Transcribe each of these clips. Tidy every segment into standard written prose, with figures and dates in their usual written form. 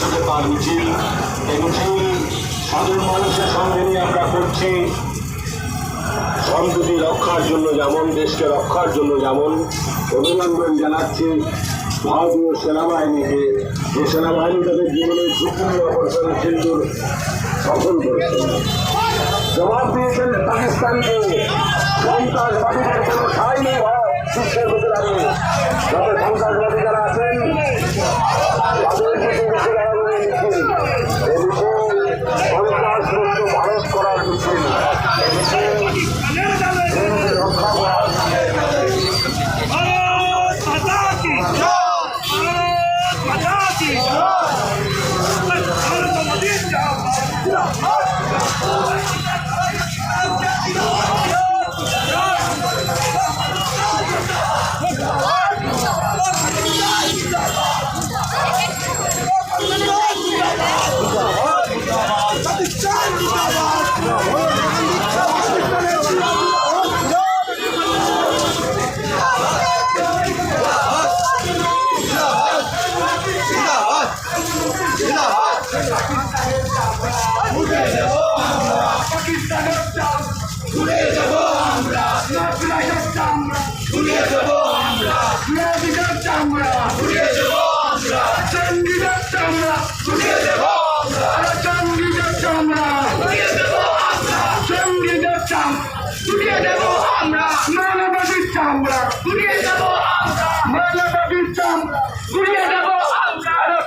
সাথে তার মিছিল, এই মিছিল সাধারণ মানুষের সঙ্গে নিয়ে আমরা করছি সম্প্রীতি রক্ষার জন্য, যেমন দেশকে রক্ষার জন্য, যেমন অভিনন্দন জানাচ্ছি ভারতীয় সেনাবাহিনীকে, যে সেনাবাহিনী তাদের জীবনের ঝুঁকি অপারেশন সিন্দুর সফল করেছেন। জবাব দিয়েছেন পাকিস্তানকে, সন্ত্রাসবাদীদের কোনো ঠাঁই নেই বিশ্বের বুকে দাঁড়িয়ে। যত সন্ত্রাসবাদী যারা আছেন তাদেরকে রুখে দাঁড়ানোর মিছিল, এদিকে সন্ত্রাসমুক্ত ভারত করার মিছিল, রক্ষা করার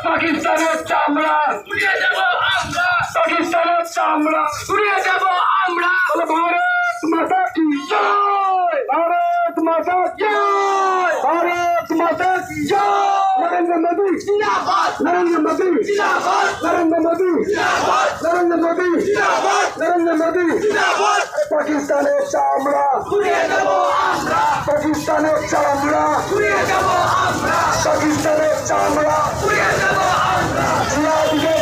পাকিস্তানের চামড়া, পাকিস্তানের চামড়া উড়িয়ে দেব আমরা। ভারত মাতা কি জয়, ভারত মাতা কি জয়, ভারত মাতা কি জয়। নরেন্দ্র মোদী জিন্দাবাদ, নরেন্দ্র মোদী জিন্দাবাদ, নরেন্দ্র মোদী জিন্দাবাদ, নরেন্দ্র মোদী জিন্দাবাদ, নরেন্দ্র মোদী জিন্দাবাদ। পাকিস্তানের চামড়া উড়িয়ে দেব আমরা, পাকিস্তানের চামড়া উড়িয়ে দেব আমরা, পাকিস্তানের চামড়া উড়িয়ে দেব আমরা।